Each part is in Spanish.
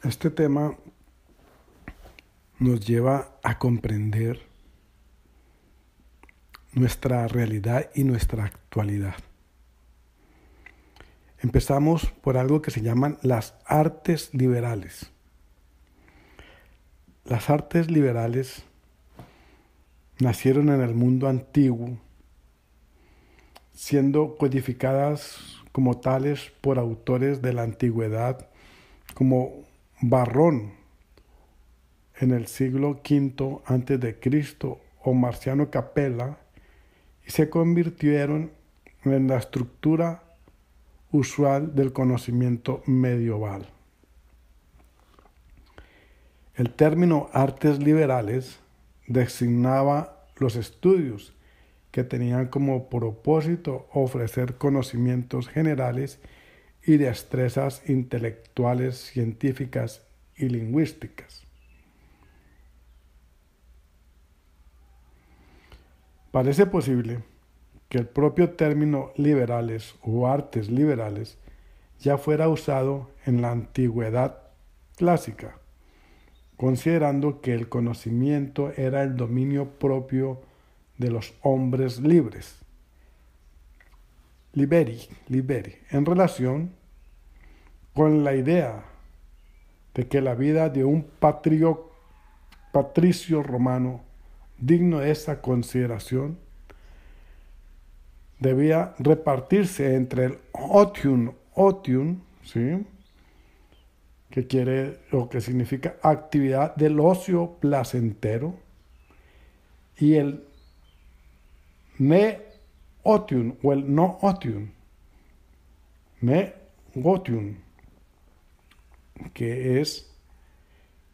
Este tema nos lleva a comprender nuestra realidad y nuestra actualidad. Empezamos por algo que se llaman las artes liberales. Las artes liberales nacieron en el mundo antiguo, siendo codificadas como tales por autores de la antigüedad, como Varrón en el siglo V a.C. o Marciano Capella, y se convirtieron en la estructura usual del conocimiento medieval. El término artes liberales designaba los estudios que tenían como propósito ofrecer conocimientos generales y destrezas intelectuales, científicas y lingüísticas. Parece posible que el propio término liberales o artes liberales ya fuera usado en la antigüedad clásica, considerando que el conocimiento era el dominio propio de los hombres libres. Liberi, en relación con la idea de que la vida de un patricio romano digno de esa consideración debía repartirse entre el otium, ¿sí?, que significa actividad del ocio placentero, y el ne-otium o el no-otium, ne-otium, que es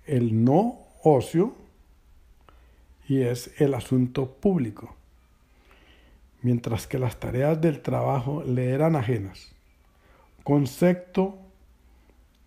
el no ocio y es el asunto público, mientras que las tareas del trabajo le eran ajenas. Concepto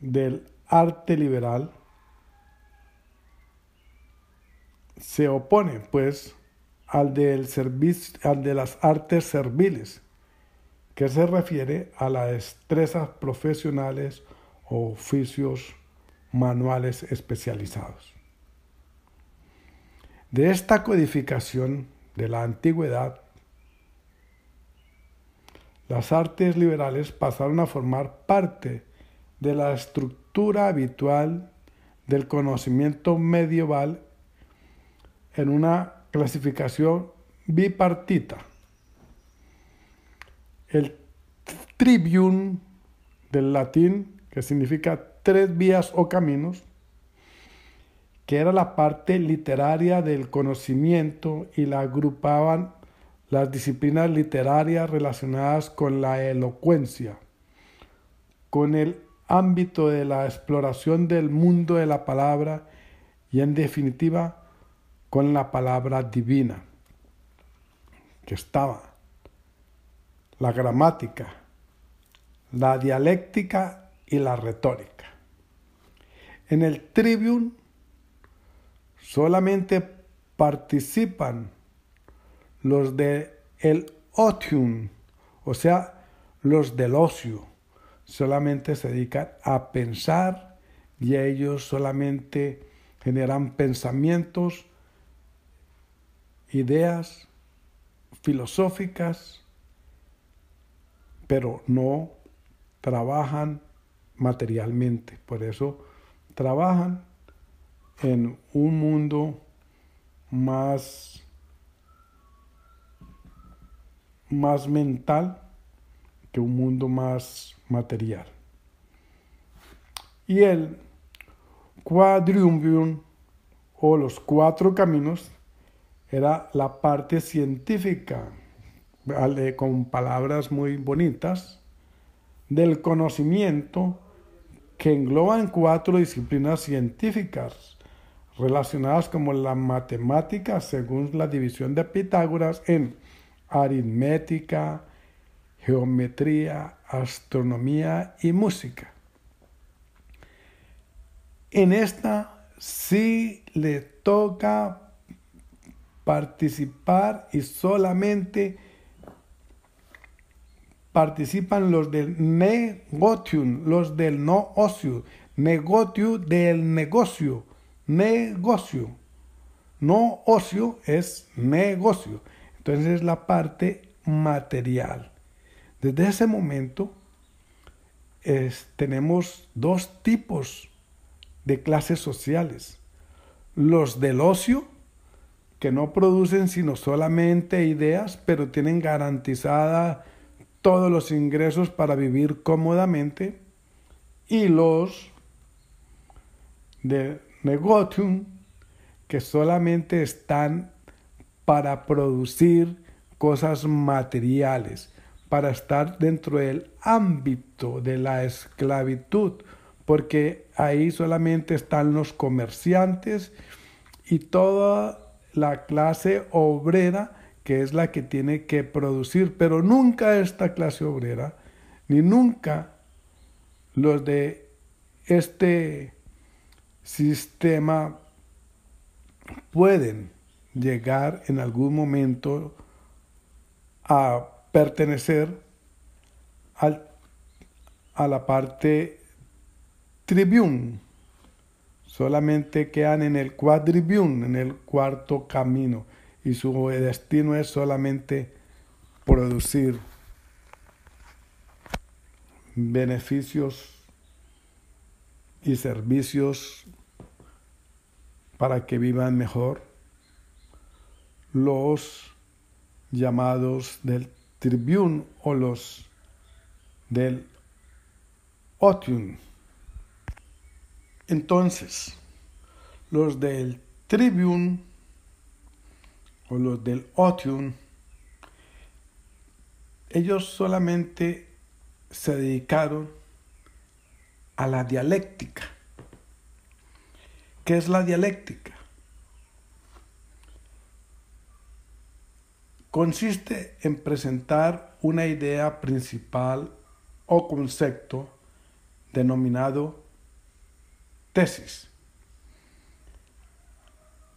del arte liberal se opone, pues, al de las artes serviles, que se refiere a las destrezas profesionales o oficios manuales especializados. De esta codificación de la antigüedad, las artes liberales pasaron a formar parte de la estructura habitual del conocimiento medieval en una clasificación bipartita. El trivium del latín, que significa tres vías o caminos, que era la parte literaria del conocimiento y la agrupaban las disciplinas literarias relacionadas con la elocuencia, con el ámbito de la exploración del mundo de la palabra y, en definitiva, con la palabra divina, que estaba la gramática, la dialéctica y la retórica. En el trivium solamente participan los de el otium, o sea, los del ocio. Solamente se dedican a pensar y ellos solamente generan pensamientos, ideas filosóficas, pero no trabajan materialmente. Por eso trabajan en un mundo más mental que un mundo más material. Y el quadriumvium, o los cuatro caminos, era la parte científica, con palabras muy bonitas, del conocimiento, que engloban cuatro disciplinas científicas relacionadas como la matemática, según la división de Pitágoras, en aritmética, geometría, astronomía y música. En esta sí le toca participar y solamente participan los del negotium, los del no ocio, negocio del negocio, negocio. No ocio, es negocio. Entonces es la parte material. Desde ese momento tenemos dos tipos de clases sociales. Los del ocio, que no producen sino solamente ideas, pero tienen garantizada todos los ingresos para vivir cómodamente. Y los de negotium, que solamente están para producir cosas materiales, para estar dentro del ámbito de la esclavitud, porque ahí solamente están los comerciantes y toda la clase obrera, que es la que tiene que producir, pero nunca esta clase obrera, ni nunca los de este sistema pueden llegar en algún momento a pertenecer a la parte tribune. Solamente quedan en el quadrivium, en el cuarto camino, y su destino es solamente producir beneficios y servicios para que vivan mejor. Los llamados del tribune o los del otium. Entonces, los del tribune o los del otium, ellos solamente se dedicaron a la dialéctica. ¿Qué es la dialéctica? Consiste en presentar una idea principal o concepto denominado tesis,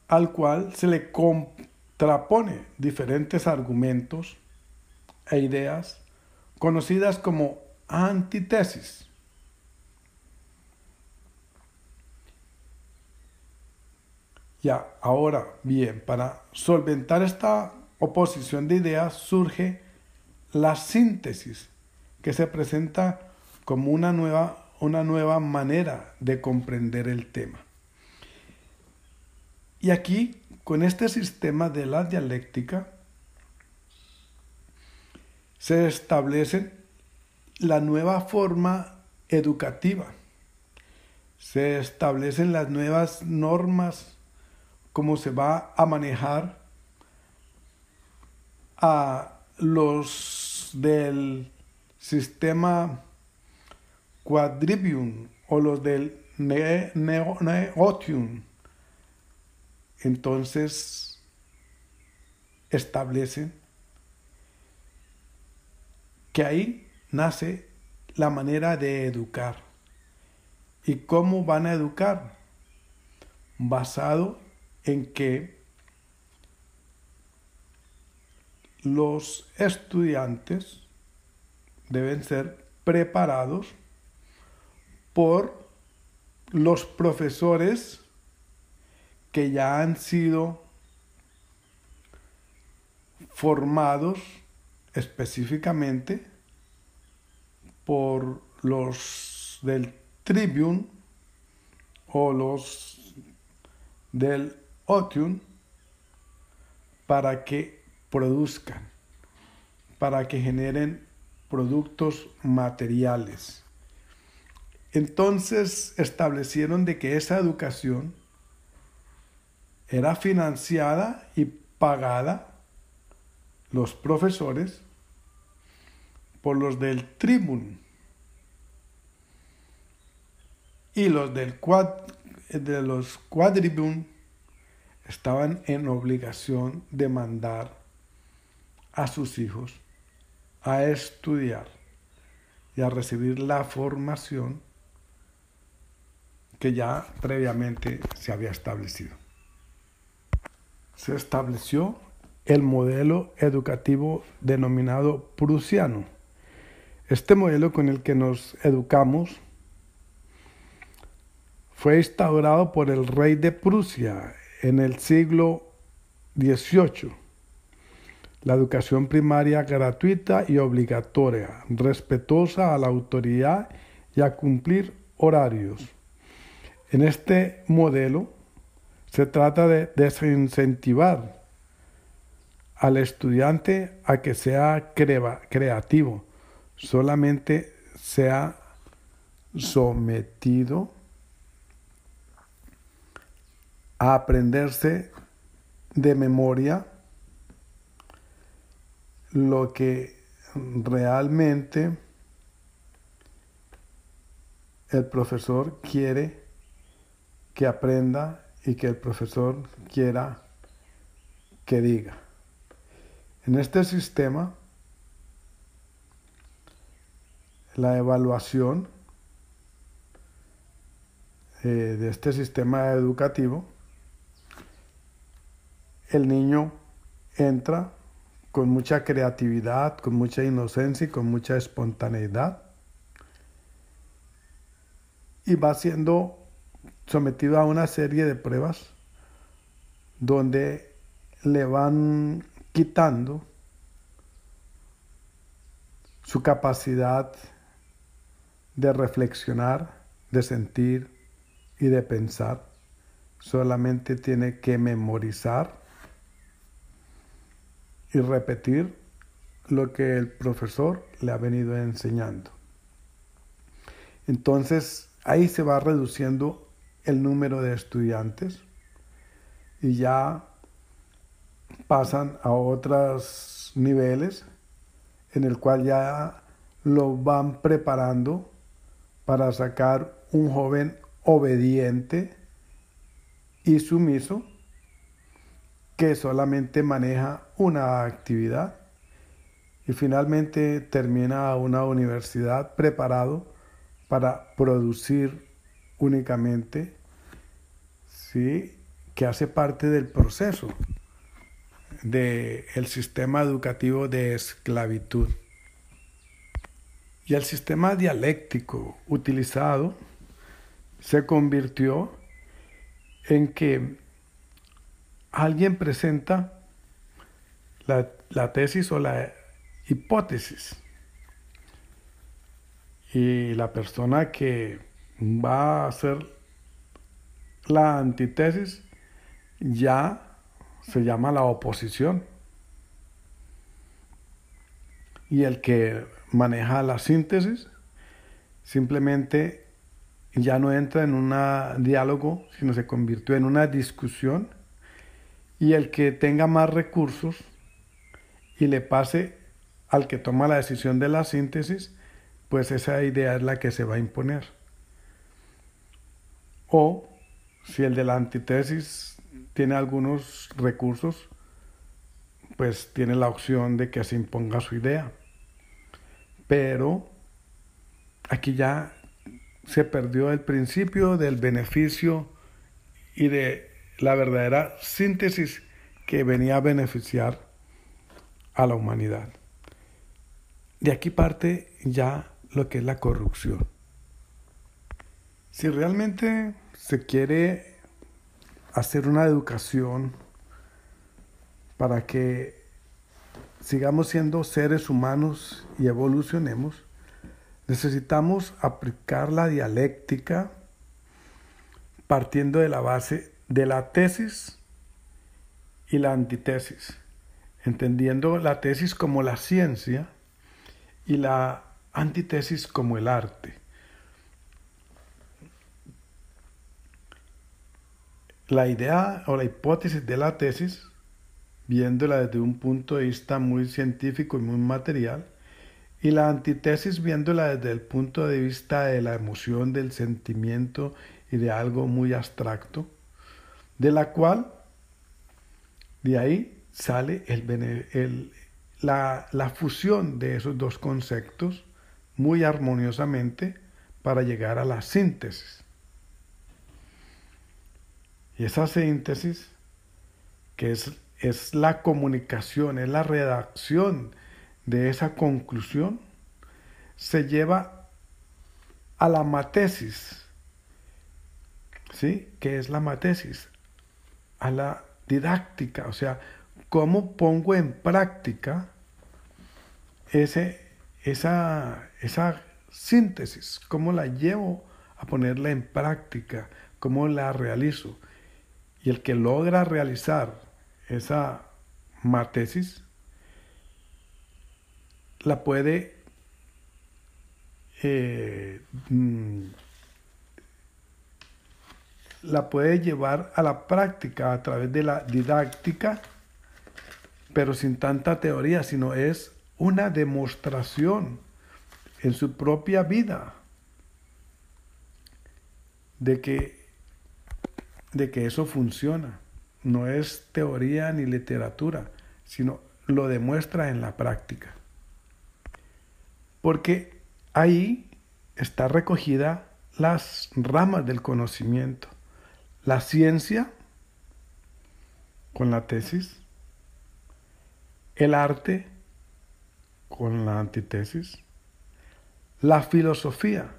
al cual se le contrapone diferentes argumentos e ideas conocidas como antítesis. Ya, ahora bien, para solventar esta oposición de ideas surge la síntesis, que se presenta como una nueva manera de comprender el tema. Y aquí, con este sistema de la dialéctica, se establece la nueva forma educativa, se establecen las nuevas normas, cómo se va a manejar a los del sistema quadrivium o los del neotium. Entonces establecen que ahí nace la manera de educar. ¿Y cómo van a educar? Basado en que los estudiantes deben ser preparados por los profesores que ya han sido formados específicamente por los del tribune o los del otium, para que produzcan, para que generen productos materiales. Entonces establecieron de que esa educación era financiada y pagada los profesores por los del tribune, y los de los quadrivium estaban en obligación de mandar a sus hijos a estudiar y a recibir la formación que ya previamente se había establecido. Se estableció el modelo educativo denominado prusiano. Este modelo con el que nos educamos fue instaurado por el rey de Prusia en el siglo XVIII. La educación primaria gratuita y obligatoria, respetuosa a la autoridad y a cumplir horarios. En este modelo se trata de desincentivar al estudiante a que sea creativo, solamente sea sometido a aprenderse de memoria lo que realmente el profesor quiere que aprenda y que el profesor quiera que diga. En este sistema, la evaluación de este sistema educativo, el niño entra con mucha creatividad, con mucha inocencia y con mucha espontaneidad y va siendo sometido a una serie de pruebas donde le van quitando su capacidad de reflexionar, de sentir y de pensar. Solamente tiene que memorizar y repetir lo que el profesor le ha venido enseñando. Entonces, ahí se va reduciendo el número de estudiantes y ya pasan a otros niveles en el cual ya lo van preparando para sacar un joven obediente y sumiso que solamente maneja una actividad y finalmente termina a una universidad preparado para producir únicamente, ¿sí?, que hace parte del proceso del sistema educativo de esclavitud. Y el sistema dialéctico utilizado se convirtió en que alguien presenta la tesis o la hipótesis y la persona que va a hacer la antítesis ya se llama la oposición y el que maneja la síntesis simplemente ya no entra en un diálogo, sino se convirtió en una discusión y el que tenga más recursos y le pase al que toma la decisión de la síntesis, pues esa idea es la que se va a imponer. O si el de la antítesis tiene algunos recursos, pues tiene la opción de que se imponga su idea. Pero aquí ya se perdió el principio del beneficio y de la verdadera síntesis que venía a beneficiar a la humanidad. De aquí parte ya lo que es la corrupción. Si realmente se quiere hacer una educación para que sigamos siendo seres humanos y evolucionemos, necesitamos aplicar la dialéctica partiendo de la base de la tesis y la antítesis, entendiendo la tesis como la ciencia y la antítesis como el arte. La idea o la hipótesis de la tesis, viéndola desde un punto de vista muy científico y muy material, y la antítesis viéndola desde el punto de vista de la emoción, del sentimiento y de algo muy abstracto, de la cual, de ahí sale la fusión de esos dos conceptos muy armoniosamente para llegar a la síntesis. Y esa síntesis, que es la comunicación, es la redacción de esa conclusión, se lleva a la matesis, ¿sí? ¿Qué es la matesis? A la didáctica, o sea, cómo pongo en práctica esa síntesis, cómo la llevo a ponerla en práctica, cómo la realizo. Y el que logra realizar esa matesis la puede eh, mm, la puede llevar a la práctica a través de la didáctica, pero sin tanta teoría, sino es una demostración en su propia vida de que, de que eso funciona. No es teoría ni literatura, sino lo demuestra en la práctica. Porque ahí está recogida las ramas del conocimiento. La ciencia con la tesis, el arte con la antítesis, la filosofía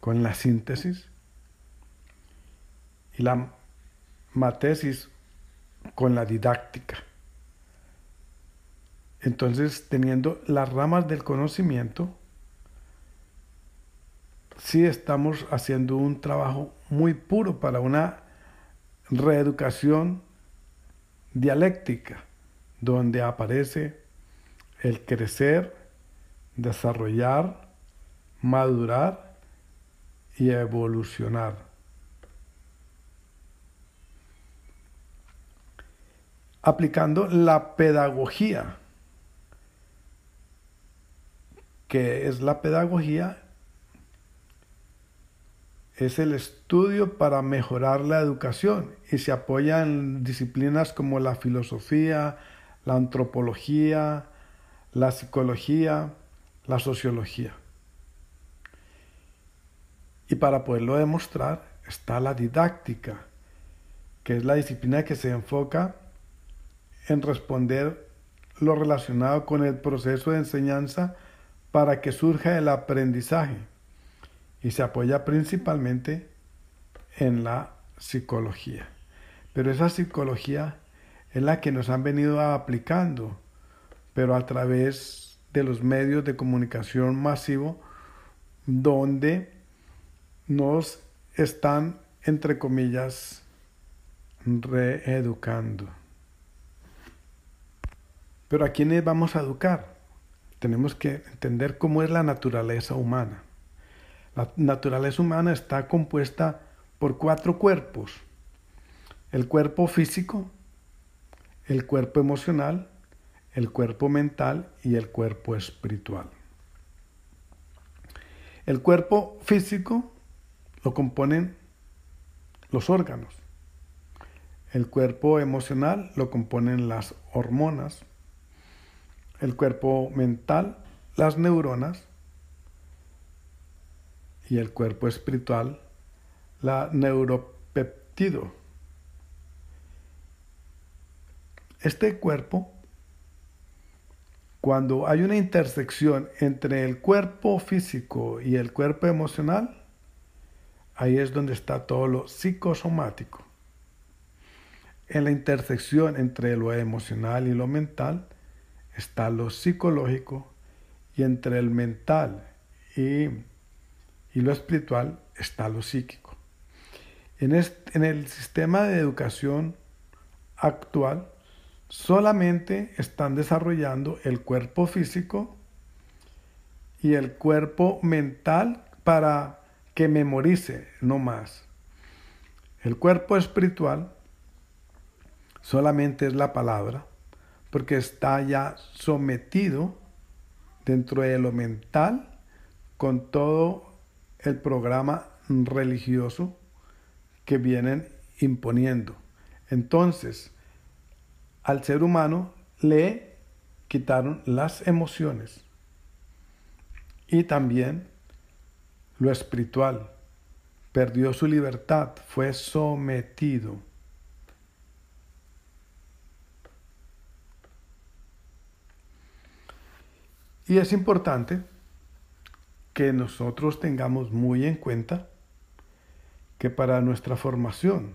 con la síntesis y la matesis con la didáctica. Entonces, teniendo las ramas del conocimiento, sí estamos haciendo un trabajo muy puro para una reeducación dialéctica, donde aparece el crecer, desarrollar, madurar y evolucionar. Aplicando la pedagogía. ¿Qué es la pedagogía? Es el estudio para mejorar la educación y se apoya en disciplinas como la filosofía, la antropología, la psicología, la sociología. Y para poderlo demostrar está la didáctica, que es la disciplina que se enfoca en responder lo relacionado con el proceso de enseñanza para que surja el aprendizaje y se apoya principalmente en la psicología. Pero esa psicología es la que nos han venido aplicando, pero a través de los medios de comunicación masivo, donde nos están, entre comillas, reeducando. Pero ¿a quiénes vamos a educar? Tenemos que entender cómo es la naturaleza humana. La naturaleza humana está compuesta por 4 cuerpos. El cuerpo físico, el cuerpo emocional, el cuerpo mental y el cuerpo espiritual. El cuerpo físico lo componen los órganos. El cuerpo emocional lo componen las hormonas. El cuerpo mental, las neuronas. Y el cuerpo espiritual, la neuropeptido. Este cuerpo, cuando hay una intersección entre el cuerpo físico y el cuerpo emocional, ahí es donde está todo lo psicosomático. En la intersección entre lo emocional y lo mental está lo psicológico, y entre el mental y lo espiritual está lo psíquico. En el sistema de educación actual solamente están desarrollando el cuerpo físico y el cuerpo mental para que memorice, no más. El cuerpo espiritual solamente es la palabra, porque está ya sometido dentro de lo mental con todo el programa religioso que vienen imponiendo. Entonces, al ser humano le quitaron las emociones y también lo espiritual. Perdió su libertad, fue sometido. Y es importante que nosotros tengamos muy en cuenta que para nuestra formación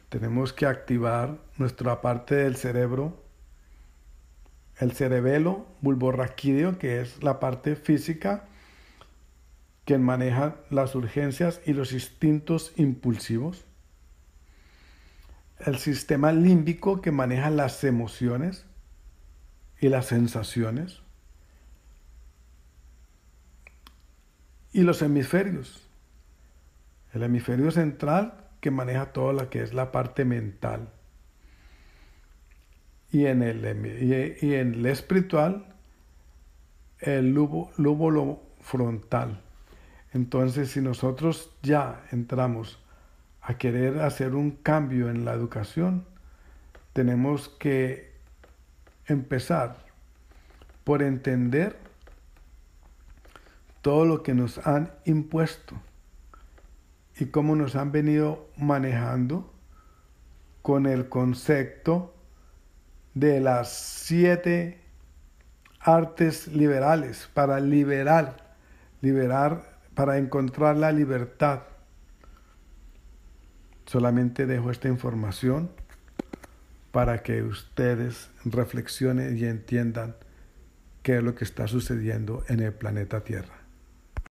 tenemos que activar nuestra parte del cerebro, el cerebelo bulborraquídeo, que es la parte física que maneja las urgencias y los instintos impulsivos, el sistema límbico, que maneja las emociones y las sensaciones, y los hemisferios, el hemisferio central, que maneja todo lo que es la parte mental, y en el espiritual, el lóbulo frontal. Entonces, si nosotros ya entramos a querer hacer un cambio en la educación, tenemos que empezar por entender todo lo que nos han impuesto y cómo nos han venido manejando con el concepto de las 7 artes liberales para liberar, para encontrar la libertad. Solamente dejo esta información para que ustedes reflexionen y entiendan qué es lo que está sucediendo en el planeta Tierra.